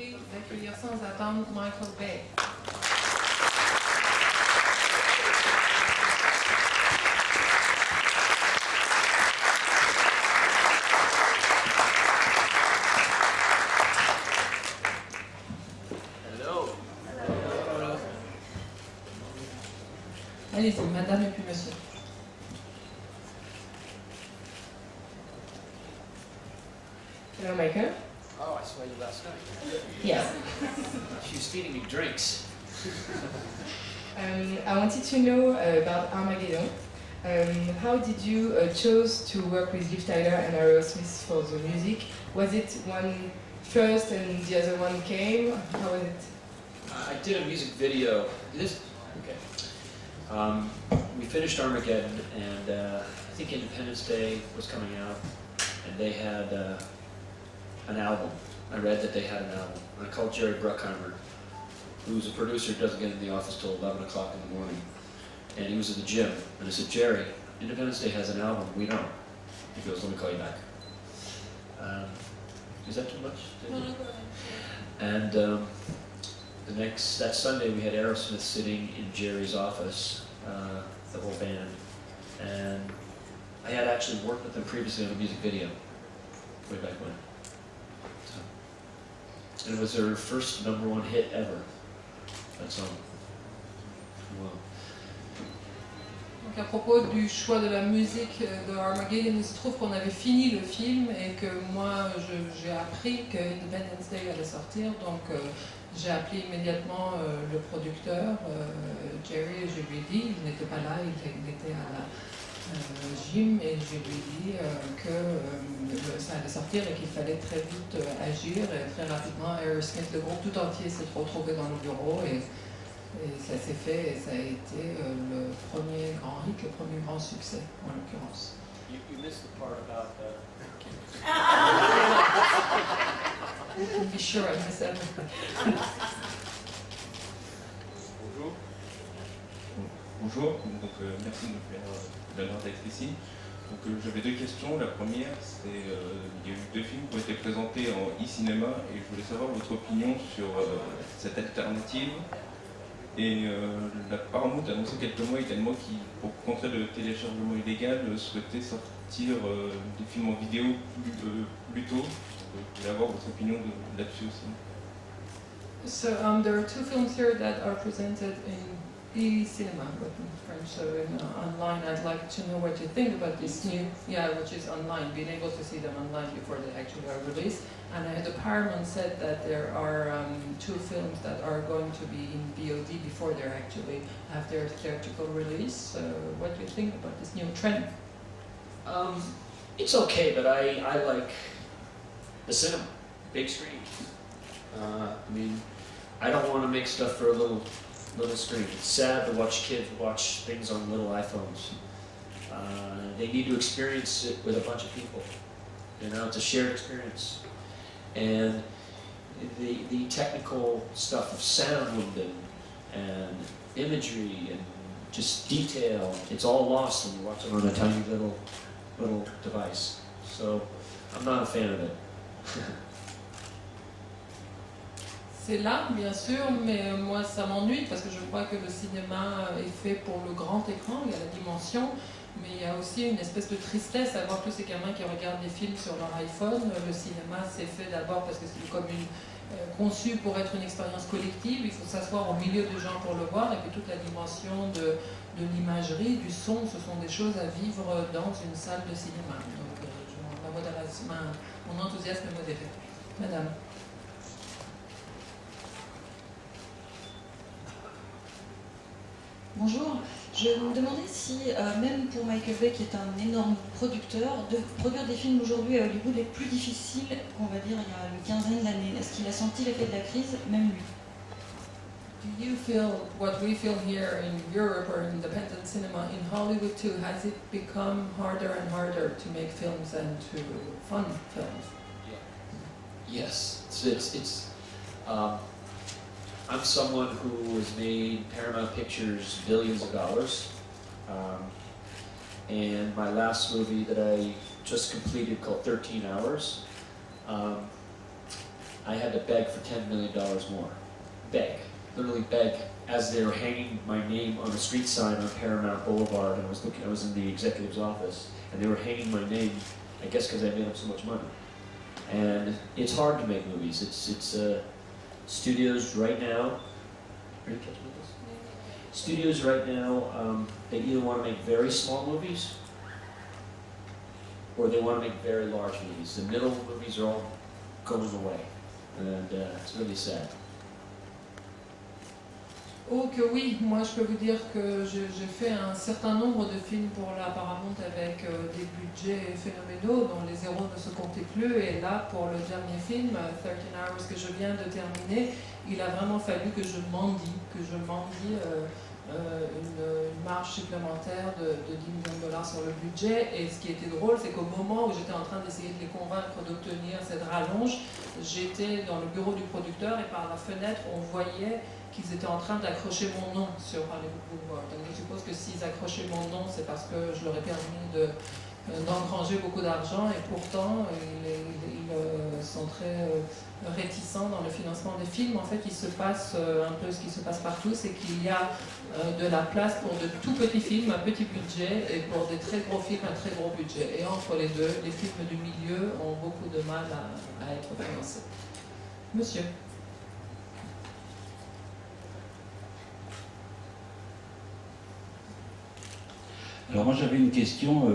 prie d'accueillir sans attendre Michael Bay. Allez-y, madame et puis monsieur. Hello, Michael. Oh, I saw you last night. Yes. She was feeding me drinks. I wanted to know about Armageddon. How did you choose to work with Liv Tyler and Aerosmith for the music? Was it one first and the other one came? How was it? I did a music video. Okay. We finished Armageddon, and I think Independence Day was coming out, and they had an album. I read that they had an album. And I called Jerry Bruckheimer, who's a producer who doesn't get in the office till 11 o'clock in the morning. And he was at the gym. And I said, Jerry, Independence Day has an album. We don't. He goes, let me call you back. Is that too much? No, go ahead. And that Sunday we had Aerosmith sitting in Jerry's office, the whole band. And I had actually worked with them previously on a music video, way back when. So, and it was their first #1 hit ever, that song. Wow. Donc à propos du choix de la musique de Armageddon, il se trouve qu'on avait fini le film et que moi j'ai appris que Independence Day allait sortir, donc j'ai appelé immédiatement le producteur, Jerry, et je lui ai dit, il n'était pas là, il était à la gym, et je lui ai dit que ça allait sortir et qu'il fallait très vite agir, et très rapidement Aerosmith, le groupe tout entier s'est retrouvé dans le bureau, et ça s'est fait, et ça a été le premier grand hit, le premier grand succès en l'occurrence. You missed the part about You can be sure I miss everything. Bonjour. Bonjour, donc merci de me faire l'honneur d'être ici. Donc j'avais 2 questions. La première, c'est il y a eu 2 films qui ont été présentés en e-cinéma et je voulais savoir votre opinion sur cette alternative. Et la Paramount a annoncé quelques mois également qui, pour contrer le téléchargement illégal, souhaitait sortir des films en vidéo plus tôt. Je voulais avoir votre opinion là-dessus aussi. So there are 2 films here that are presented in e-cinema, but in French, so online. I'd like to know what you think about this new, which is online, being able to see them online before they actually are released. And the Paramount said that there are 2 films that are going to be in VOD before they actually have their theatrical release. So what do you think about this new trend? It's okay, but I like the cinema, big screen. I mean, I don't want to make stuff for a little screen. It's sad to watch kids watch things on little iPhones. They need to experience it with a bunch of people. You know, it's a shared experience. And the technical stuff of sound and imagery and just detail, it's all lost when you watch it on a tiny little device. So I'm not a fan of it. C'est là, bien sûr, mais moi ça m'ennuie parce que je crois que le cinéma est fait pour le grand écran, il y a la dimension, mais il y a aussi une espèce de tristesse à voir tous ces gamins qui regardent des films sur leur iPhone. Le cinéma c'est fait d'abord parce que c'est comme conçu pour être une expérience collective, il faut s'asseoir au milieu de gens pour le voir, et puis toute la dimension de l'imagerie, du son, ce sont des choses à vivre dans une salle de cinéma. Donc mon enthousiasme est modéré. Madame. Bonjour, je me demandais si, même pour Michael Bay, qui est un énorme producteur, de produire des films aujourd'hui à Hollywood est plus difficile qu'on va dire il y a une quinzaine d'années. Est-ce qu'il a senti l'effet de la crise, même lui? Do you feel what we feel here in Europe or independent cinema in Hollywood too? Has it become harder and harder to make films and to fund films? Yes, I'm someone who has made Paramount Pictures billions of dollars, and my last movie that I just completed called 13 Hours, I had to beg for $10 million more. Beg, literally beg, as they were hanging my name on a street sign on Paramount Boulevard, and I was in the executive's office, and they were hanging my name, I guess because I made up so much money. And it's hard to make movies. It's studios right now. Are you catching this? Studios right now, they either want to make very small movies, or they want to make very large movies. The middle movies are all going away, and it's really sad. Oh que oui, moi je peux vous dire que j'ai fait un certain nombre de films pour la Paramount avec des budgets phénoménaux dont les zéros ne se comptaient plus, et là pour le dernier film, 13 Hours, que je viens de terminer, il a vraiment fallu que je mendie une marge supplémentaire de $10 millions sur le budget. Et ce qui était drôle, c'est qu'au moment où j'étais en train d'essayer de les convaincre d'obtenir cette rallonge, j'étais dans le bureau du producteur et par la fenêtre on voyait qu'ils étaient en train d'accrocher mon nom sur Hollywood Boulevard. Donc je suppose que s'ils accrochaient mon nom, c'est parce que je leur ai permis d'engranger beaucoup d'argent, et pourtant ils sont très réticents dans le financement des films. En fait, il se passe un peu ce qui se passe partout, c'est qu'il y a de la place pour de tout petits films à petit budget et pour des très gros films à très gros budget. Et entre les deux, les films du milieu ont beaucoup de mal à être financés. Monsieur. Alors moi j'avais une question,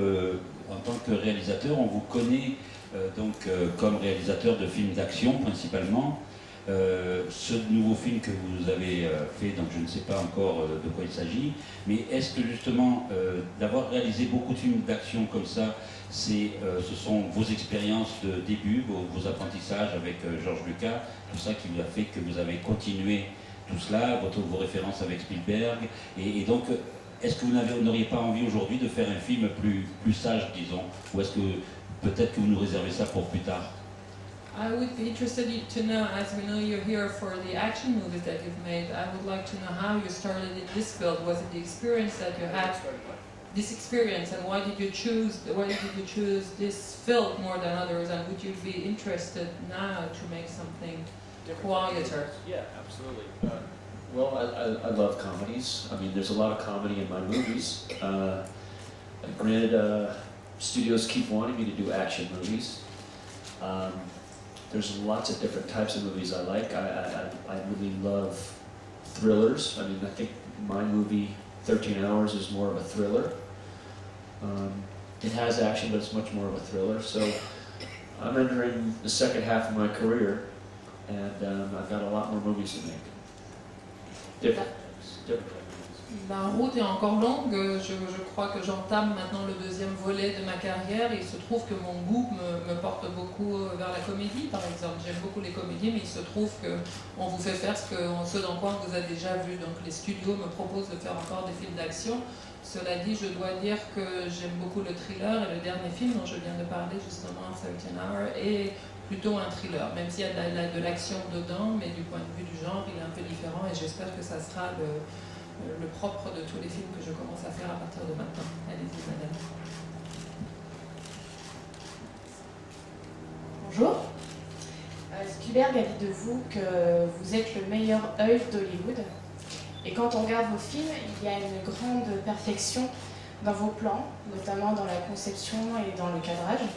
en tant que réalisateur, on vous connaît comme réalisateur de films d'action principalement. Ce nouveau film que vous avez fait, donc je ne sais pas encore de quoi il s'agit, mais est-ce que justement d'avoir réalisé beaucoup de films d'action comme ça, ce sont vos expériences de début, vos apprentissages avec George Lucas, tout ça qui vous a fait que vous avez continué tout cela, vos références avec Spielberg, et donc est-ce que vous n'auriez pas envie aujourd'hui de faire un film plus sage, disons, ou est-ce que peut-être que vous nous réservez ça pour plus tard? I would be interested to know, as we know you're here for the action movies that you've made, I would like to know how you started in this field. Was it the experience that you had, this experience, and why did you choose this field more than others, and would you be interested now to make something quieter? Yeah, absolutely. Well, I love comedies. I mean, there's a lot of comedy in my movies. Granted, studios keep wanting me to do action movies. There's lots of different types of movies I like. I really love thrillers. I mean, I think my movie, 13 Hours, is more of a thriller. It has action, but it's much more of a thriller. So I'm entering the second half of my career, and I've got a lot more movies to make. Different. La route est encore longue, je crois que j'entame maintenant le deuxième volet de ma carrière. Il se trouve que mon goût me porte beaucoup vers la comédie, par exemple. J'aime beaucoup les comédies, mais il se trouve qu'on vous fait faire ce dans quoi on vous a déjà vu. Donc les studios me proposent de faire encore des films d'action. Cela dit, je dois dire que j'aime beaucoup le thriller, et le dernier film dont je viens de parler, justement, 13 Hours, est plutôt un thriller, même s'il y a de l'action dedans, mais du point de vue du genre, il est un peu différent, et j'espère que ça sera le propre de tous les films que je commence à faire à partir de maintenant. Allez-y, madame. Bonjour. Spielberg a dit de vous que vous êtes le meilleur œil d'Hollywood. Et quand on regarde vos films, il y a une grande perfection dans vos plans, notamment dans la conception et dans le cadrage.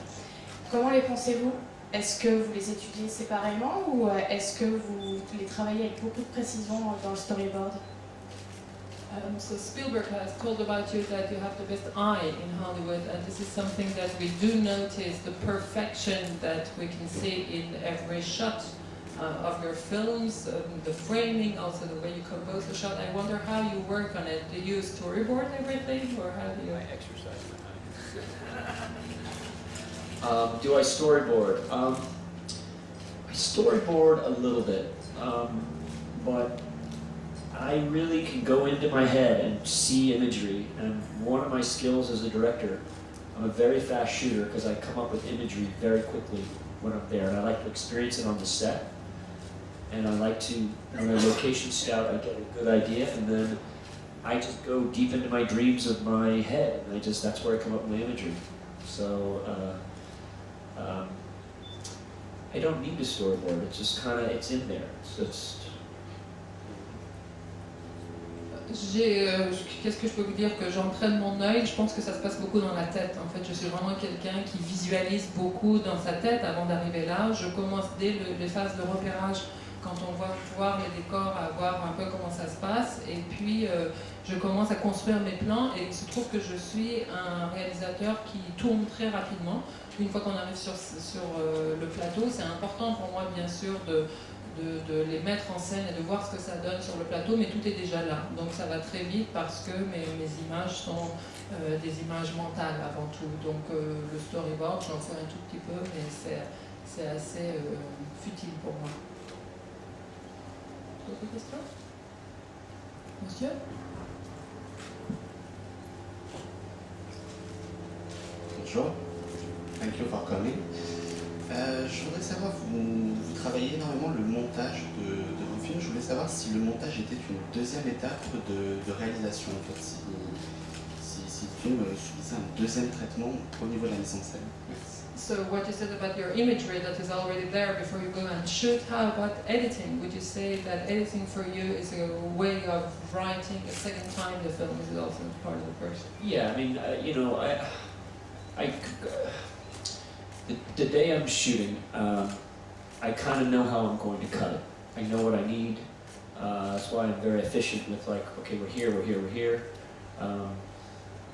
Comment les pensez-vous? Est-ce que vous les étudiez séparément ou est-ce que vous les travaillez avec beaucoup de précision dans le storyboard? So Spielberg has told about you that you have the best eye in Hollywood, and this is something that we do notice, the perfection that we can see in every shot of your films, the framing, also the way you compose the shot. I wonder how you work on it. Do you storyboard everything, or how do you... I exercise my mind. Do I storyboard? I storyboard a little bit, but I really can go into my head and see imagery, and one of my skills as a director, I'm a very fast shooter because I come up with imagery very quickly when I'm there, and I like to experience it on the set, and I like to, when I location scout, I get a good idea, and then I just go deep into my dreams of my head, and that's where I come up with my imagery. So I don't need a storyboard. It's just kind of, it's in there. Qu'est-ce que je peux vous dire? Que j'entraîne mon œil, je pense que ça se passe beaucoup dans la tête. En fait, je suis vraiment quelqu'un qui visualise beaucoup dans sa tête avant d'arriver là. Je commence dès les phases de repérage, quand on va voir les décors, à voir un peu comment ça se passe. Et puis, je commence à construire mes plans. Et il se trouve que je suis un réalisateur qui tourne très rapidement. Une fois qu'on arrive sur le plateau, c'est important pour moi, bien sûr, de les mettre en scène et de voir ce que ça donne sur le plateau, mais tout est déjà là. Donc ça va très vite parce que mes images sont des images mentales avant tout. Donc le storyboard, j'en fais un tout petit peu, mais c'est assez futile pour moi. D'autres questions? Monsieur? Bonjour, thank you for coming. Je voudrais savoir, vous travaillez énormément le montage de vos films. Je voulais savoir si le montage était une deuxième étape de réalisation, en fait, si le film subissait un deuxième traitement au niveau de la mise en scène. Merci. So what you said about your imagery that is already there before you go and shoot, how about editing? Would you say that editing for you is a way of writing a second time the film? Is it also part of the first? Yeah, I mean, you know, the day I'm shooting, I kind of know how I'm going to cut it. I know what I need. That's why I'm very efficient with, like, okay, we're here, we're here, we're here.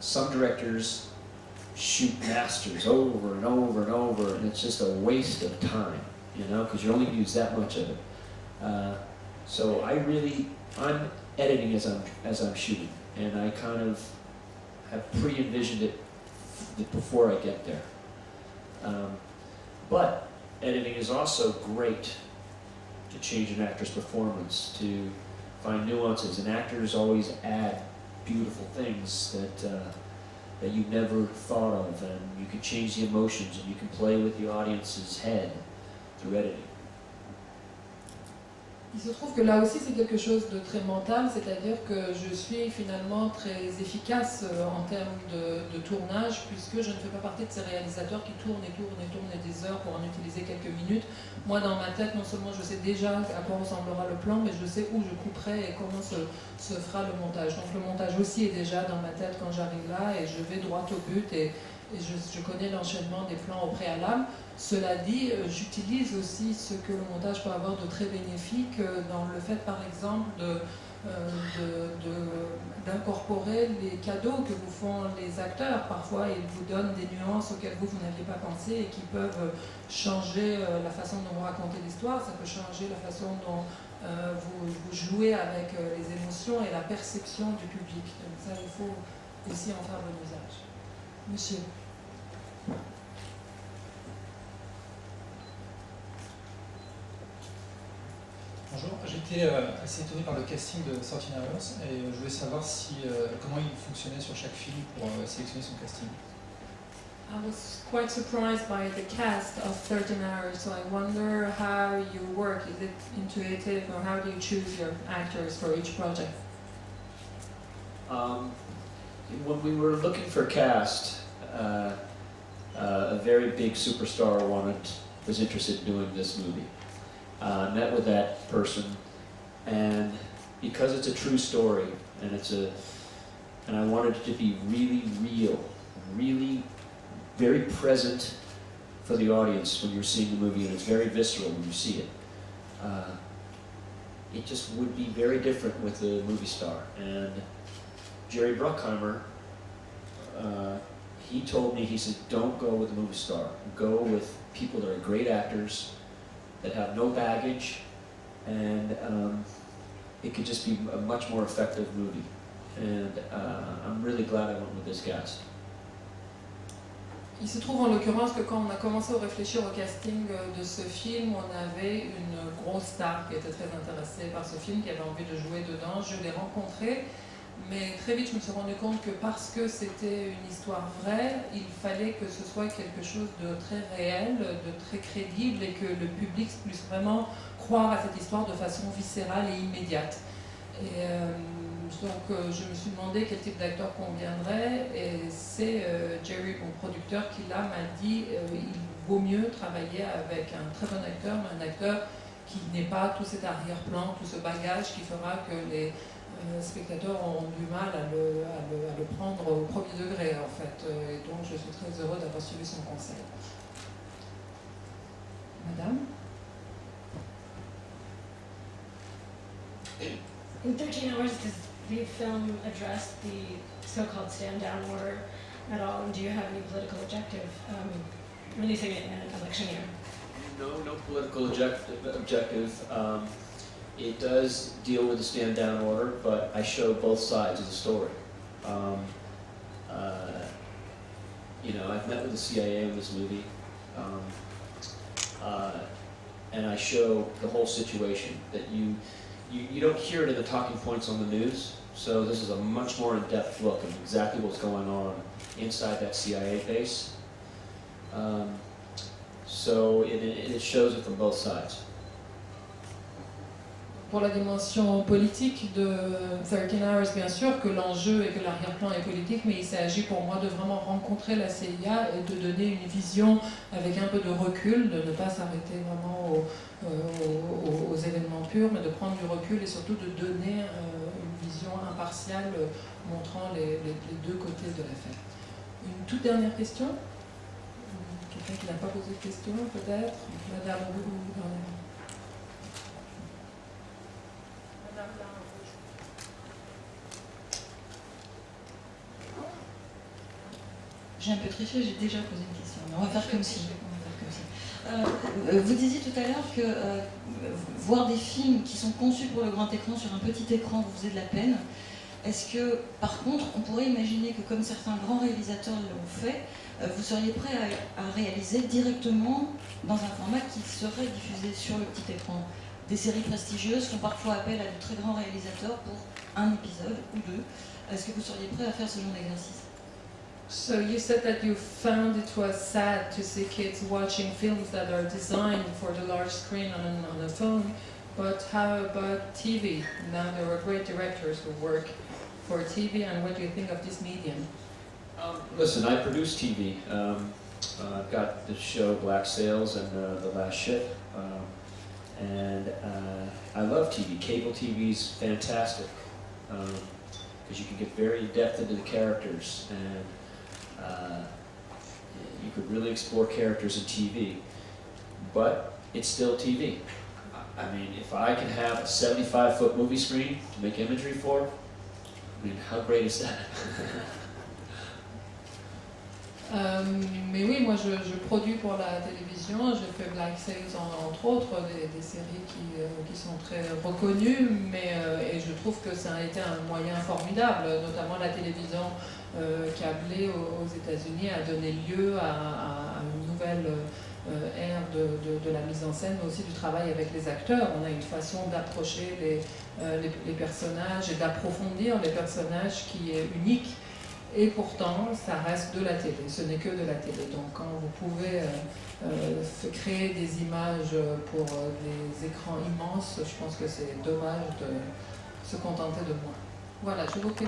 Some directors shoot masters over and over and over, and it's just a waste of time, you know, because you only use that much of it. So I'm editing as I'm shooting, and I kind of have pre-envisioned it before I get there. But editing is also great to change an actor's performance, to find nuances, and actors always add beautiful things that you never thought of, and you can change the emotions, and you can play with the audience's head through editing. Il se trouve que là aussi c'est quelque chose de très mental, c'est-à-dire que je suis finalement très efficace en termes de tournage, puisque je ne fais pas partie de ces réalisateurs qui tournent et tournent et tournent des heures pour en utiliser quelques minutes. Moi, dans ma tête, non seulement je sais déjà à quoi ressemblera le plan, mais je sais où je couperai et comment se fera le montage. Donc le montage aussi est déjà dans ma tête quand j'arrive là, et je vais droit au but, et je connais l'enchaînement des plans au préalable. Cela dit, j'utilise aussi ce que le montage peut avoir de très bénéfique dans le fait, par exemple, d'incorporer les cadeaux que vous font les acteurs. Parfois, ils vous donnent des nuances auxquelles vous n'aviez pas pensé et qui peuvent changer la façon dont vous racontez l'histoire. Ça peut changer la façon dont vous jouez avec les émotions et la perception du public. Donc ça, il faut aussi en faire bon usage. Monsieur. Bonjour, j'étais assez étonné par le casting de 13 Hours et je voulais savoir comment il fonctionnait sur chaque film pour sélectionner son casting. I was quite surprised by the cast of 13 Hours, so I wonder how you work. Is it intuitive, or how do you choose your actors for each project? When we were looking for cast, a very big superstar was interested in doing this movie. Met with that person, and because it's a true story, and I wanted it to be really real, really very present for the audience when you're seeing the movie, and it's very visceral when you see it. It just would be very different with a movie star. And Jerry Bruckheimer, he told me, he said, don't go with a movie star. Go with people that are great actors, that have no baggage, and it could just be a much more effective movie. And I'm really glad I went with this cast. Il se trouve en l'occurrence que quand on a commencé à réfléchir au casting de ce film, on avait une grosse star qui était très intéressée par ce film, qui avait envie de jouer dedans. Je l'ai rencontré, mais très vite je me suis rendu compte que parce que c'était une histoire vraie, il fallait que ce soit quelque chose de très réel, de très crédible, et que le public puisse vraiment croire à cette histoire de façon viscérale et immédiate. Et donc je me suis demandé quel type d'acteur conviendrait, et c'est Jerry, mon producteur, qui là m'a dit il vaut mieux travailler avec un très bon acteur, mais un acteur qui n'ait pas tout cet arrière-plan, tout ce bagage qui fera que les spectateurs auront du mal à le prendre au premier degré, en fait. Et donc, je suis très heureux d'avoir suivi son conseil. Madame? In 13 hours, does the film address the so-called stand-down order at all, and do you have any political objective releasing it in an election year? No political objective. It does deal with the stand-down order, but I show both sides of the story. You know, I've met with the CIA in this movie, and I show the whole situation. That you don't hear it in the talking points on the news. So this is a much more in-depth look of exactly what's going on inside that CIA base. So it shows it from both sides. Pour la dimension politique de 13 Hours, bien sûr que l'enjeu et que l'arrière-plan est politique, mais il s'agit pour moi de vraiment rencontrer la CIA et de donner une vision avec un peu de recul, de ne pas s'arrêter vraiment aux événements purs, mais de prendre du recul et surtout de donner une vision impartiale montrant les deux côtés de l'affaire. Une toute dernière question? Quelqu'un qui n'a pas posé de question, peut-être? Madame, vous J'ai un peu triché, j'ai déjà posé une question. Mais on va faire comme si. Vous disiez tout à l'heure que voir des films qui sont conçus pour le grand écran sur un petit écran vous faisait de la peine. Est-ce que, par contre, on pourrait imaginer que, comme certains grands réalisateurs l'ont fait, vous seriez prêt à réaliser directement dans un format qui serait diffusé sur le petit écran? Des séries prestigieuses font parfois appel à de très grands réalisateurs pour un épisode ou deux. Est-ce que vous seriez prêt à faire ce genre d'exercice? So you said that you found it was sad to see kids watching films that are designed for the large screen on a phone, but how about TV? Now there are great directors who work for TV, and what do you think of this medium? Listen, I produce TV. I've got the show Black Sails and The Last Ship, and I love TV. Cable TV is fantastic because you can get very in depth into the characters, and you could really explore characters in TV, but it's still TV. I mean, if I can have a 75-foot movie screen to make imagery for, I mean, how great is that? Mais oui, moi je produis pour la télévision, j'ai fait Black Sails entre autres, des séries qui sont très reconnues, mais et je trouve que ça a été un moyen formidable, notamment la télévision câblée aux États-Unis a donné lieu à une nouvelle ère de la mise en scène, mais aussi du travail avec les acteurs. On a une façon d'approcher les personnages et d'approfondir les personnages qui est unique. Et pourtant, ça reste de la télé, ce n'est que de la télé. Donc quand vous pouvez créer des images pour des écrans immenses, je pense que c'est dommage de se contenter de moins. Voilà, je vous prie